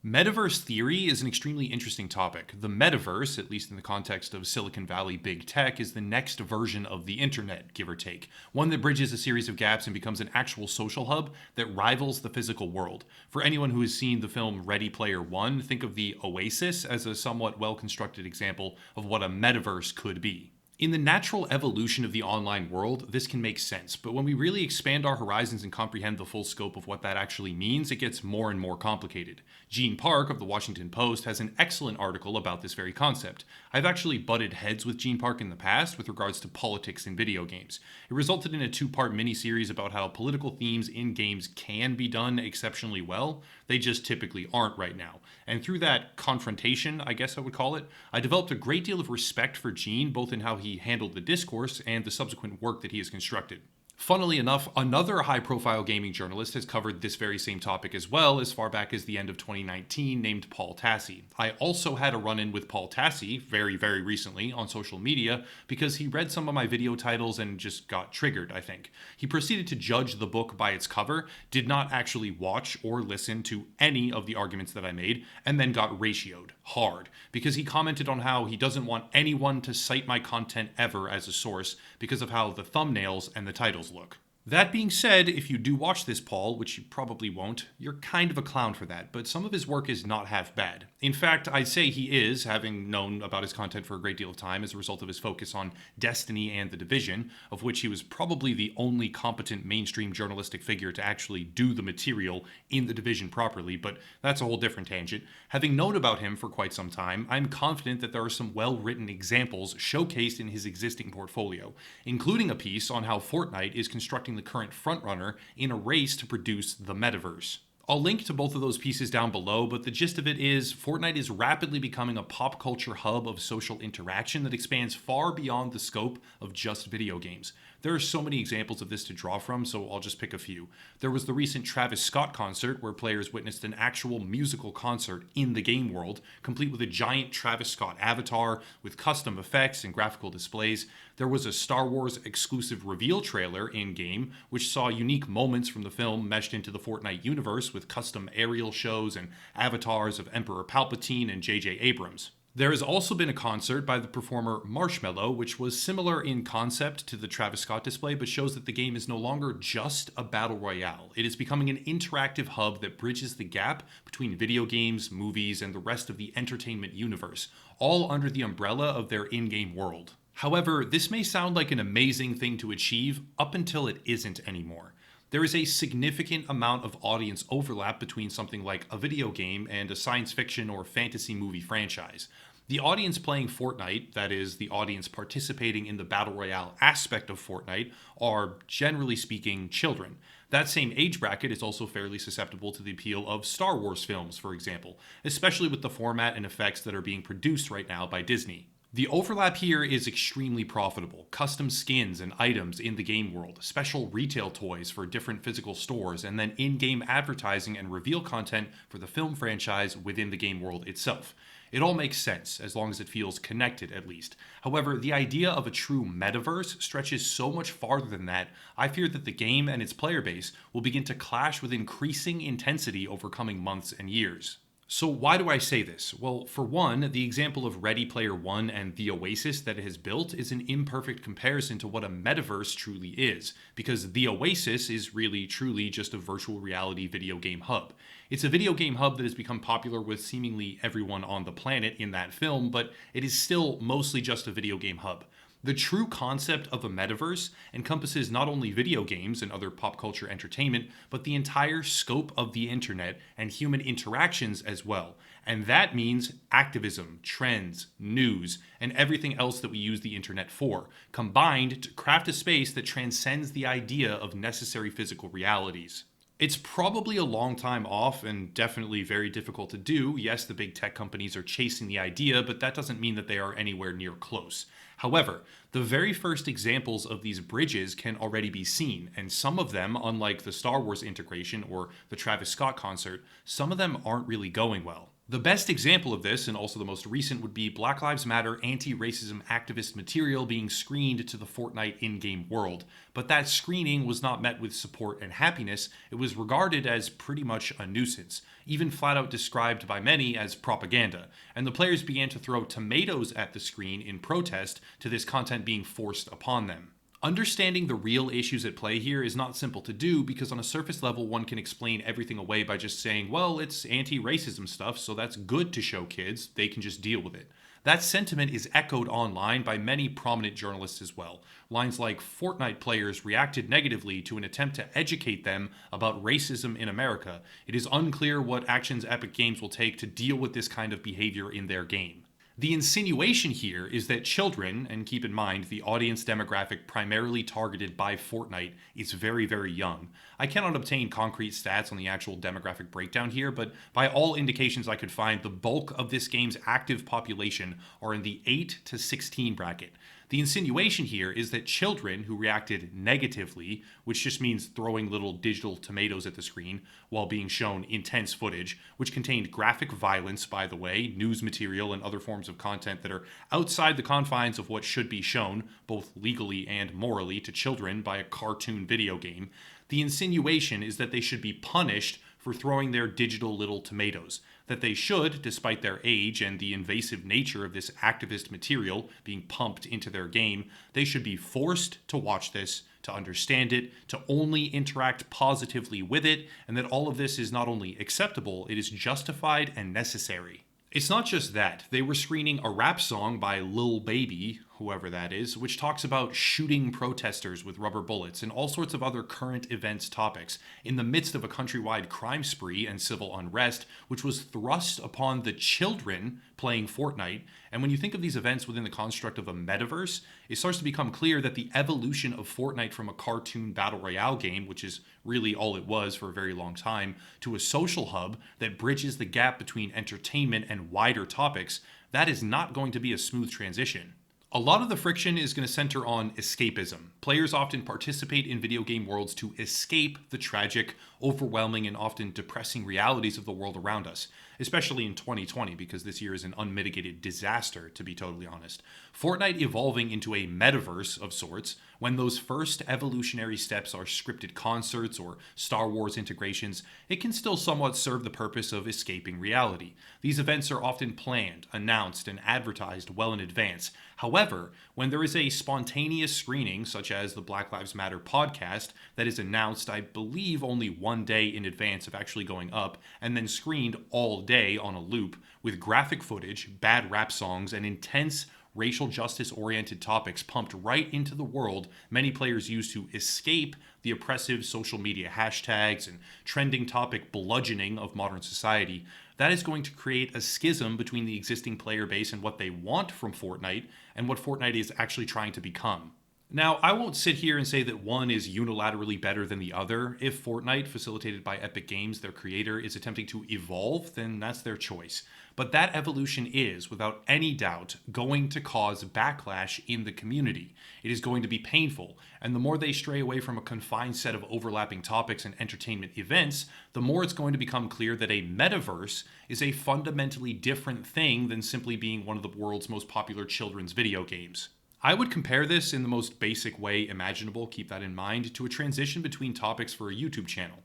Metaverse theory is an extremely interesting topic. The metaverse, at least in the context of Silicon Valley big tech, is the next version of the internet, give or take. One that bridges a series of gaps and becomes an actual social hub that rivals the physical world. For anyone who has seen the film Ready Player One, think of the Oasis as a somewhat well-constructed example of what a metaverse could be. In the natural evolution of the online world, this can make sense, but when we really expand our horizons and comprehend the full scope of what that actually means, it gets more and more complicated. Gene Park of the Washington Post has an excellent article about this very concept. I've actually butted heads with Gene Park in the past with regards to politics in video games. It resulted in a two-part miniseries about how political themes in games can be done exceptionally well. They just typically aren't right now. And through that confrontation, I guess I would call it, I developed a great deal of respect for Gene, both in how he handled the discourse and the subsequent work that he has constructed. Funnily enough, another high-profile gaming journalist has covered this very same topic as well as far back as the end of 2019, named Paul Tassi. I also had a run-in with Paul Tassi very, very recently on social media because he read some of my video titles and just got triggered, I think. He proceeded to judge the book by its cover, did not actually watch or listen to any of the arguments that I made, and then got ratioed hard because he commented on how he doesn't want anyone to cite my content ever as a source because of how the thumbnails and the titles look. That being said, if you do watch this, Paul, which you probably won't, you're kind of a clown for that, but some of his work is not half bad. In fact, I'd say he is, having known about his content for a great deal of time as a result of his focus on Destiny and The Division, of which he was probably the only competent mainstream journalistic figure to actually do the material in The Division properly, but that's a whole different tangent. Having known about him for quite some time, I'm confident that there are some well-written examples showcased in his existing portfolio, including a piece on how Fortnite is constructing the current frontrunner in a race to produce the metaverse. I'll link to both of those pieces down below, but the gist of it is Fortnite is rapidly becoming a pop culture hub of social interaction that expands far beyond the scope of just video games. There are so many examples of this to draw from, so I'll just pick a few. There was the recent Travis Scott concert where players witnessed an actual musical concert in the game world, complete with a giant Travis Scott avatar with custom effects and graphical displays. There was a Star Wars exclusive reveal trailer in-game, which saw unique moments from the film meshed into the Fortnite universe with custom aerial shows and avatars of Emperor Palpatine and J.J. Abrams. There has also been a concert by the performer Marshmello, which was similar in concept to the Travis Scott display, but shows that the game is no longer just a battle royale. It is becoming an interactive hub that bridges the gap between video games, movies, and the rest of the entertainment universe, all under the umbrella of their in-game world. However, this may sound like an amazing thing to achieve up until it isn't anymore. There is a significant amount of audience overlap between something like a video game and a science fiction or fantasy movie franchise. The audience playing Fortnite, that is, the audience participating in the Battle Royale aspect of Fortnite, are, generally speaking, children. That same age bracket is also fairly susceptible to the appeal of Star Wars films, for example, especially with the format and effects that are being produced right now by Disney. The overlap here is extremely profitable. Custom skins and items in the game world, special retail toys for different physical stores, and then in-game advertising and reveal content for the film franchise within the game world itself. It all makes sense, as long as it feels connected at least. However, the idea of a true metaverse stretches so much farther than that, I fear that the game and its player base will begin to clash with increasing intensity over coming months and years. So why do I say this? Well, for one, the example of Ready Player One and the Oasis that it has built is an imperfect comparison to what a metaverse truly is, because the Oasis is really truly just a virtual reality video game hub. It's a video game hub that has become popular with seemingly everyone on the planet in that film, but it is still mostly just a video game hub. The true concept of a metaverse encompasses not only video games and other pop culture entertainment, but the entire scope of the internet and human interactions as well. And that means activism, trends, news, and everything else that we use the internet for, combined to craft a space that transcends the idea of necessary physical realities. It's probably a long time off and definitely very difficult to do. Yes, the big tech companies are chasing the idea, but that doesn't mean that they are anywhere near close. However, the very first examples of these bridges can already be seen, and some of them, unlike the Star Wars integration or the Travis Scott concert, some of them aren't really going well. The best example of this, and also the most recent, would be Black Lives Matter anti-racism activist material being screened to the Fortnite in-game world. But that screening was not met with support and happiness. It was regarded as pretty much a nuisance, even flat out described by many as propaganda. And the players began to throw tomatoes at the screen in protest to this content being forced upon them. Understanding the real issues at play here is not simple to do because on a surface level one can explain everything away by just saying, well, it's anti-racism stuff, so that's good to show kids, they can just deal with it. That sentiment is echoed online by many prominent journalists as well. Lines like Fortnite players reacted negatively to an attempt to educate them about racism in America. It is unclear what actions Epic Games will take to deal with this kind of behavior in their game. The insinuation here is that children, and keep in mind the audience demographic primarily targeted by Fortnite is very, very young. I cannot obtain concrete stats on the actual demographic breakdown here, but by all indications I could find, the bulk of this game's active population are in the 8 to 16 bracket. The insinuation here is that children who reacted negatively, which just means throwing little digital tomatoes at the screen while being shown intense footage, which contained graphic violence, by the way, news material, and other forms of content that are outside the confines of what should be shown, both legally and morally, to children by a cartoon video game. The insinuation is that they should be punished for throwing their digital little tomatoes, that they should, despite their age and the invasive nature of this activist material being pumped into their game, they should be forced to watch this, to understand it, to only interact positively with it, and that all of this is not only acceptable, it is justified and necessary. It's not just that. They were screening a rap song by Lil Baby, whoever that is, which talks about shooting protesters with rubber bullets and all sorts of other current events topics in the midst of a countrywide crime spree and civil unrest, which was thrust upon the children playing Fortnite. And when you think of these events within the construct of a metaverse, it starts to become clear that the evolution of Fortnite from a cartoon battle royale game, which is really all it was for a very long time, to a social hub that bridges the gap between entertainment and wider topics, that is not going to be a smooth transition. A lot of the friction is going to center on escapism. Players often participate in video game worlds to escape the tragic, overwhelming, and often depressing realities of the world around us, especially in 2020, because this year is an unmitigated disaster, to be totally honest. Fortnite evolving into a metaverse of sorts, when those first evolutionary steps are scripted concerts or Star Wars integrations, it can still somewhat serve the purpose of escaping reality. These events are often planned, announced, and advertised well in advance. However, when there is a spontaneous screening, such as the Black Lives Matter podcast, that is announced, I believe, only one day in advance of actually going up, and then screened all day on a loop, with graphic footage, bad rap songs, and intense racial justice-oriented topics pumped right into the world many players use to escape the oppressive social media hashtags and trending topic bludgeoning of modern society, that is going to create a schism between the existing player base and what they want from Fortnite and what Fortnite is actually trying to become. Now, I won't sit here and say that one is unilaterally better than the other. If Fortnite, facilitated by Epic Games, their creator, is attempting to evolve, then that's their choice. But that evolution is, without any doubt, going to cause backlash in the community. It is going to be painful, and the more they stray away from a confined set of overlapping topics and entertainment events, the more it's going to become clear that a metaverse is a fundamentally different thing than simply being one of the world's most popular children's video games. I would compare this in the most basic way imaginable, keep that in mind, to a transition between topics for a YouTube channel.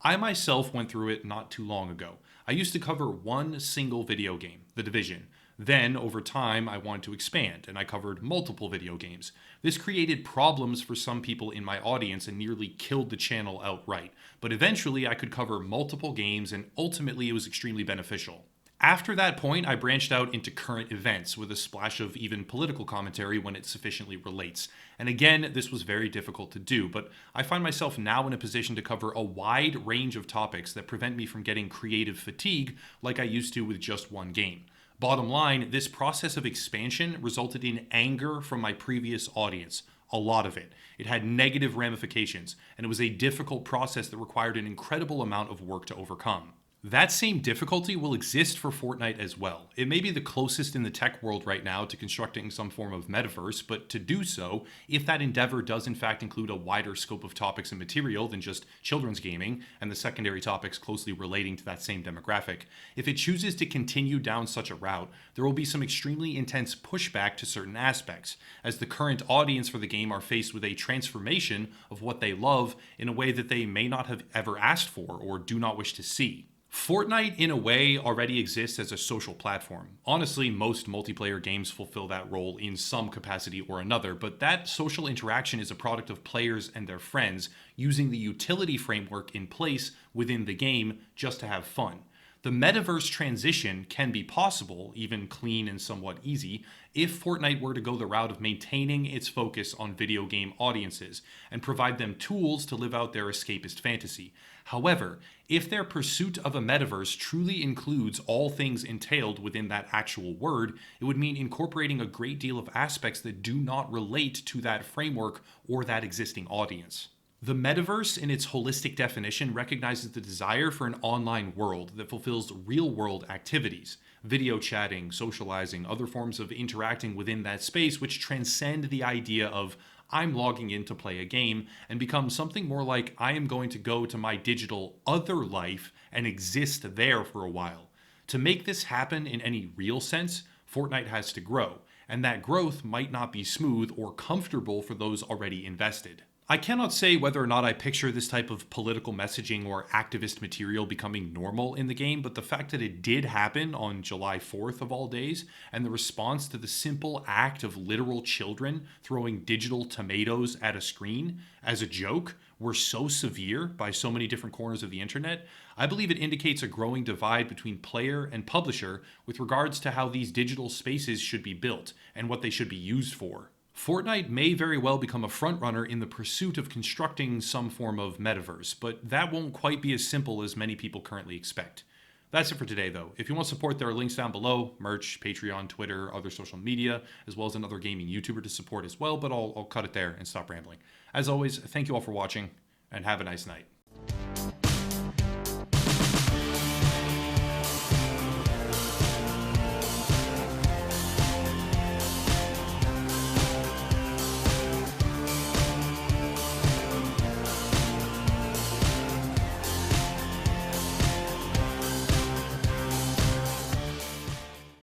I myself went through it not too long ago. I used to cover one single video game, The Division. Then, over time, I wanted to expand, and I covered multiple video games. This created problems for some people in my audience and nearly killed the channel outright. But eventually, I could cover multiple games, and ultimately, it was extremely beneficial. After that point, I branched out into current events with a splash of even political commentary when it sufficiently relates. And again, this was very difficult to do, but I find myself now in a position to cover a wide range of topics that prevent me from getting creative fatigue like I used to with just one game. Bottom line, this process of expansion resulted in anger from my previous audience. A lot of it. It had negative ramifications, and it was a difficult process that required an incredible amount of work to overcome. That same difficulty will exist for Fortnite as well. It may be the closest in the tech world right now to constructing some form of metaverse, but to do so, if that endeavor does in fact include a wider scope of topics and material than just children's gaming and the secondary topics closely relating to that same demographic, if it chooses to continue down such a route, there will be some extremely intense pushback to certain aspects, as the current audience for the game are faced with a transformation of what they love in a way that they may not have ever asked for or do not wish to see. Fortnite, in a way, already exists as a social platform. Honestly, most multiplayer games fulfill that role in some capacity or another, but that social interaction is a product of players and their friends using the utility framework in place within the game just to have fun. The metaverse transition can be possible, even clean and somewhat easy, if Fortnite were to go the route of maintaining its focus on video game audiences and provide them tools to live out their escapist fantasy. However, if their pursuit of a metaverse truly includes all things entailed within that actual word, it would mean incorporating a great deal of aspects that do not relate to that framework or that existing audience. The metaverse, in its holistic definition, recognizes the desire for an online world that fulfills real-world activities, video chatting, socializing, other forms of interacting within that space which transcend the idea of I'm logging in to play a game and become something more like I am going to go to my digital other life and exist there for a while. To make this happen in any real sense, Fortnite has to grow, and that growth might not be smooth or comfortable for those already invested. I cannot say whether or not I picture this type of political messaging or activist material becoming normal in the game, but the fact that it did happen on July 4th of all days, and the response to the simple act of literal children throwing digital tomatoes at a screen as a joke were so severe by so many different corners of the internet, I believe it indicates a growing divide between player and publisher with regards to how these digital spaces should be built and what they should be used for. Fortnite may very well become a frontrunner in the pursuit of constructing some form of metaverse, but that won't quite be as simple as many people currently expect. That's it for today, though. If you want support, there are links down below: merch, Patreon, Twitter, other social media, as well as another gaming YouTuber to support as well, but I'll cut it there and stop rambling. As always, thank you all for watching, and have a nice night.